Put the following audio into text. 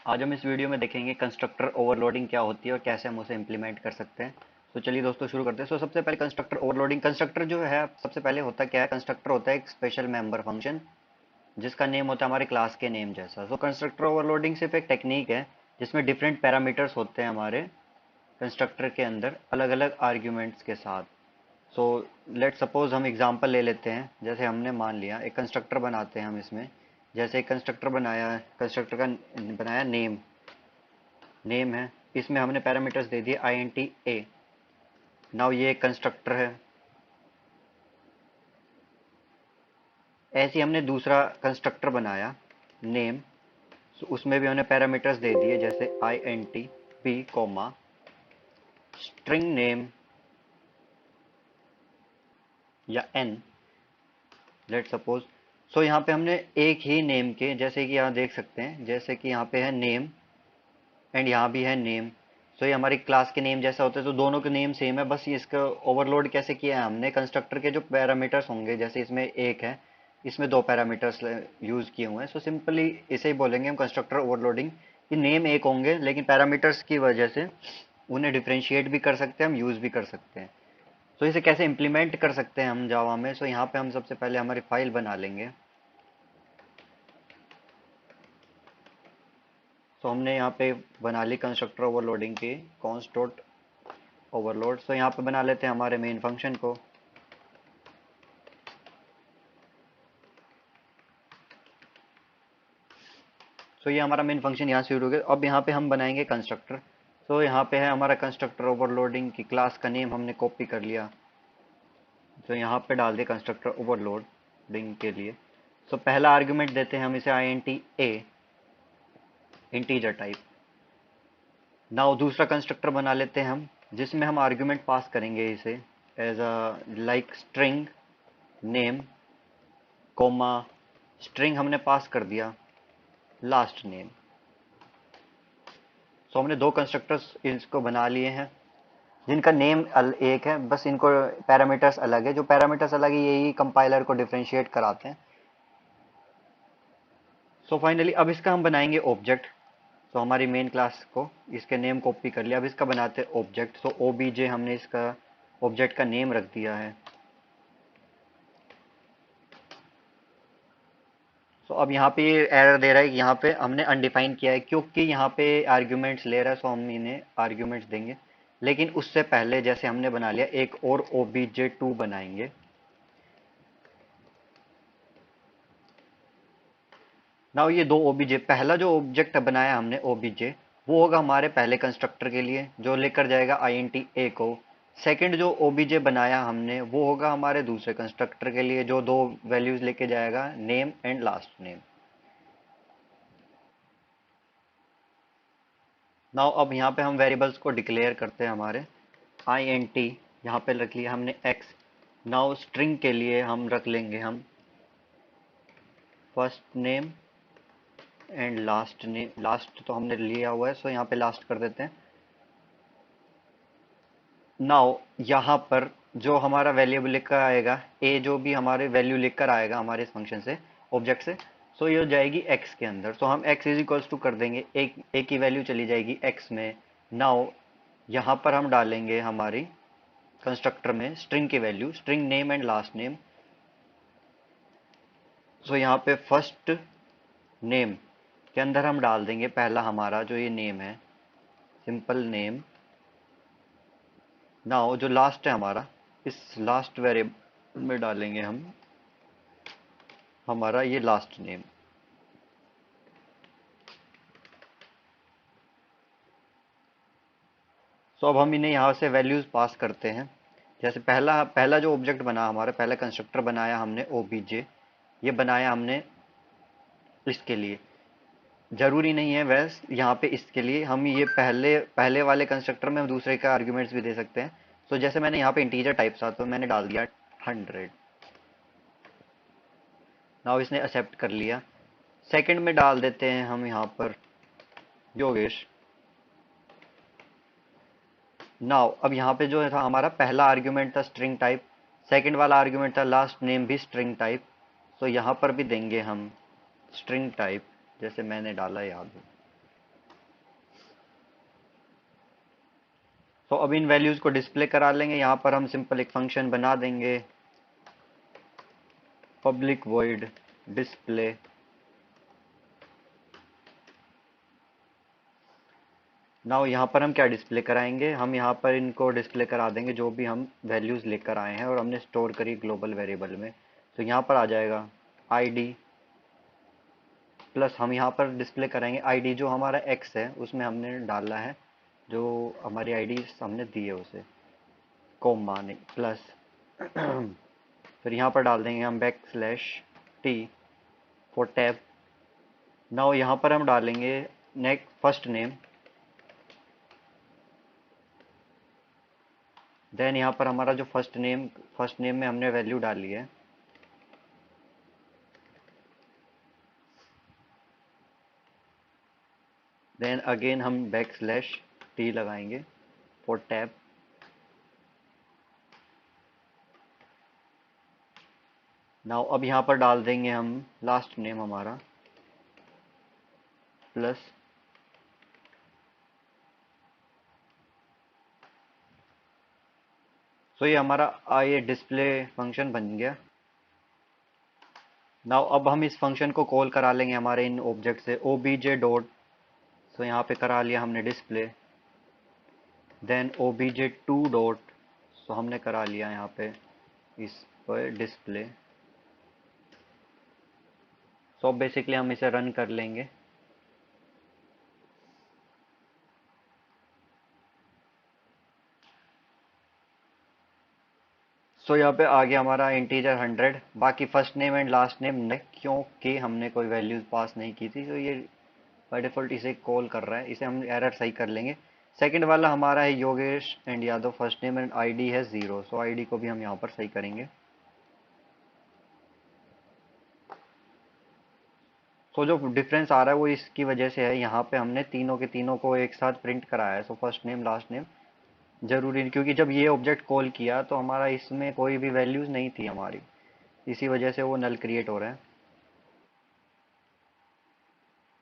आज हम इस वीडियो में देखेंगे कंस्ट्रक्टर ओवरलोडिंग क्या होती है और कैसे हम उसे इम्प्लीमेंट कर सकते हैं। तो चलिए दोस्तों शुरू करते हैं। सबसे पहले कंस्ट्रक्टर ओवरलोडिंग, कंस्ट्रक्टर जो है सबसे पहले होता क्या है, कंस्ट्रक्टर होता है एक स्पेशल मेंबर फंक्शन जिसका नेम होता है हमारे क्लास के नेम जैसा। कंस्ट्रक्टर ओवरलोडिंग सिर्फ एक टेक्निक है जिसमें डिफरेंट पैरामीटर्स होते हैं हमारे कंस्ट्रक्टर के अंदर अलग अलग आर्ग्यूमेंट्स के साथ। सो लेट सपोज हम एग्जांपल ले लेते हैं। जैसे हमने मान लिया एक कंस्ट्रक्टर बनाते हैं हम इसमें। जैसे एक कंस्ट्रक्टर बनाया, कंस्ट्रक्टर का बनाया नेम, नेम है, इसमें हमने पैरामीटर्स दे दिए i n t a. Now ये एक कंस्ट्रक्टर है। ऐसे ही हमने दूसरा कंस्ट्रक्टर बनाया नेम, उसमें भी हमने पैरामीटर्स दे दिए जैसे i n t b comma string name या एन, लेट सपोज। यहाँ पे हमने एक ही नेम के, जैसे कि यहाँ देख सकते हैं, जैसे कि यहाँ पे है नेम एंड यहाँ भी है नेम। ये हमारी क्लास के नेम जैसा होता है, तो दोनों के नेम सेम है। बस इसका ओवरलोड कैसे किया है हमने, कंस्ट्रक्टर के जो पैरामीटर्स होंगे, जैसे इसमें एक है, इसमें दो पैरामीटर्स यूज किए हुए हैं। सिंपली इसे ही बोलेंगे हम कंस्ट्रक्टर ओवरलोडिंग, कि नेम एक होंगे लेकिन पैरामीटर्स की वजह से उन्हें डिफ्रेंशिएट भी कर सकते हैं, हम यूज भी कर सकते हैं। इसे कैसे इम्प्लीमेंट कर सकते हैं हम जावा में। यहाँ पे हम सबसे पहले हमारी फाइल बना लेंगे। हमने यहाँ पे बना ली कंस्ट्रक्टर ओवरलोडिंग की कॉन्स्ट डॉट ओवरलोड। यहाँ पे बना लेते हैं हमारे मेन फंक्शन को। ये हमारा मेन फंक्शन यहाँ से शुरू हो गया। अब यहाँ पे हम बनाएंगे कंस्ट्रक्टर। यहाँ पे है हमारा कंस्ट्रक्टर ओवरलोडिंग की क्लास का नेम हमने कॉपी कर लिया। यहाँ पे डाल दिया कंस्ट्रक्टर ओवरलोडिंग के लिए। पहला आर्ग्यूमेंट देते हैं हम इसे i n t a, integer type. Now दूसरा कंस्ट्रक्टर बना लेते हैं हम, जिसमें हम आर्ग्यूमेंट पास करेंगे इसे as a like string name comma string हमने पास कर दिया लास्ट नेम। हमने दो कंस्ट्रक्टर्स इसको बना लिए हैं जिनका नेम एक है, बस इनको पैरामीटर्स अलग है। जो पैरामीटर्स अलग है यही कंपाइलर को डिफरेंशिएट कराते हैं। फाइनली अब इसका हम बनाएंगे ऑब्जेक्ट। हमारी मेन क्लास को इसके नेम कॉपी कर लिया, अब इसका बनाते हैं ऑब्जेक्ट। ओबीजे हमने इसका ऑब्जेक्ट का नेम रख दिया है। अब यहाँ पे ये एरर दे रहा है कि यहाँ पे हमने अनडिफाइन किया है, क्योंकि यहाँ पे आर्ग्यूमेंट्स ले रहा है। हम इन्हें आर्ग्यूमेंट्स देंगे, लेकिन उससे पहले जैसे हमने बना लिया एक और obj2 बनाएंगे। नाउ ये दो ओबीजे, पहला जो ऑब्जेक्ट बनाया हमने ओबीजे, वो होगा हमारे पहले कंस्ट्रक्टर के लिए जो लेकर जाएगा आई एन टी ए को। सेकंड जो ओबीजे बनाया हमने वो होगा हमारे दूसरे कंस्ट्रक्टर के लिए जो दो वैल्यूज लेके जाएगा, name and last name. Now अब यहाँ पे हम वेरिएबल्स को डिक्लेयर करते हैं हमारे। आई एन टी यहाँ पे रख लिया हमने एक्स। नाउ स्ट्रिंग के लिए हम रख लेंगे हम first name and last name. Last तो हमने लिया हुआ है, यहाँ पे लास्ट कर देते हैं। नाउ यहाँ पर जो हमारा वेरिएबल लिखकर आएगा, ए जो भी हमारे वैल्यू लिखकर आएगा हमारे फंक्शन से, ऑब्जेक्ट से, ये हो जाएगी एक्स के अंदर। हम एक्स इज इक्वल्स टू कर देंगे, एक की वैल्यू चली जाएगी एक्स में। नाउ यहाँ पर हम डालेंगे हमारी कंस्ट्रक्टर में स्ट्रिंग की value, string name and last name. यहाँ पे फर्स्ट नेम के अंदर हम डाल देंगे पहला हमारा जो ये नेम है, सिंपल नेम। नाउ जो लास्ट है हमारा, इस लास्ट वेरिएबल में डालेंगे हम हमारा ये लास्ट नेम। अब हम इन्हें यहाँ से वैल्यूज पास करते हैं। जैसे पहला पहला जो ऑब्जेक्ट बना हमारा, पहला कंस्ट्रक्टर बनाया हमने ओबीजे, ये बनाया हमने इसके लिए। जरूरी नहीं है वैसे यहाँ पे इसके लिए हम ये पहले पहले वाले कंस्ट्रक्टर में हम दूसरे का आर्ग्यूमेंट्स भी दे सकते हैं। जैसे मैंने यहाँ पे इंटीजर टाइप था तो मैंने डाल दिया 100। नाउ इसने एक्सेप्ट कर लिया। सेकंड में डाल देते हैं हम यहाँ पर योगेश। नाउ अब यहाँ पे जो था हमारा पहला आर्ग्यूमेंट था स्ट्रिंग टाइप, सेकंड वाला आर्ग्यूमेंट था लास्ट नेम भी स्ट्रिंग टाइप। यहाँ पर भी देंगे हम स्ट्रिंग टाइप, जैसे मैंने डाला याद हो। तो अब इन वैल्यूज को डिस्प्ले करा लेंगे। यहाँ पर हम सिंपल एक फंक्शन बना देंगे, पब्लिक वॉइड डिस्प्ले। नाउ यहाँ पर हम क्या डिस्प्ले कराएंगे, हम यहाँ पर इनको डिस्प्ले करा देंगे जो भी हम वैल्यूज लेकर आए हैं और हमने स्टोर करी ग्लोबल वेरिएबल में। तो यहाँ पर आ जाएगा आईडी प्लस, हम यहाँ पर डिस्प्ले करेंगे आईडी जो हमारा एक्स है उसमें हमने डाला है, जो हमारी आईडी हमने दी है उसे, कोमा नहीं प्लस। फिर यहाँ पर डाल देंगे हम \t फॉर टैब। नाउ यहाँ पर हम डालेंगे नेक्स्ट फर्स्ट नेम, देन यहाँ पर हमारा जो फर्स्ट नेम में हमने वैल्यू डाली है, देन अगेन हम \t लगाएंगे फॉर टैब। नाउ अब यहाँ पर डाल देंगे हम लास्ट नेम हमारा प्लस, तो ये हमारा ये डिस्प्ले फंक्शन बन गया। नाउ अब हम इस फंक्शन को कॉल करा लेंगे हमारे इन ऑब्जेक्ट से obj डॉट, सो यहाँ पे करा लिया हमने डिस्प्ले, देन obj2 डॉट, सो हमने करा लिया यहाँ पे इस पर डिस्प्ले। सो बेसिकली हम इसे रन कर लेंगे। सो यहाँ पे आ गया हमारा इंटीजर 100। बाकी first name and last name नहीं, क्योंकि हमने कोई वैल्यूज पास नहीं की थी, तो ये बाय डिफॉल्ट इसे कॉल कर रहा है, इसे हम एरर सही कर लेंगे। सेकंड वाला हमारा है Yogesh and Yadav, first name and ID है 0, सो आईडी को भी हम यहाँ पर सही करेंगे। तो जो डिफरेंस आ रहा है वो इसकी वजह से है, यहाँ पे हमने तीनों के तीनों को एक साथ प्रिंट कराया है, so first name last name जरूरी नहीं, क्योंकि जब ये ऑब्जेक्ट कॉल किया तो हमारा इसमें कोई भी वैल्यूज नहीं थी हमारी, इसी वजह से वो नल क्रिएट हो रहा है।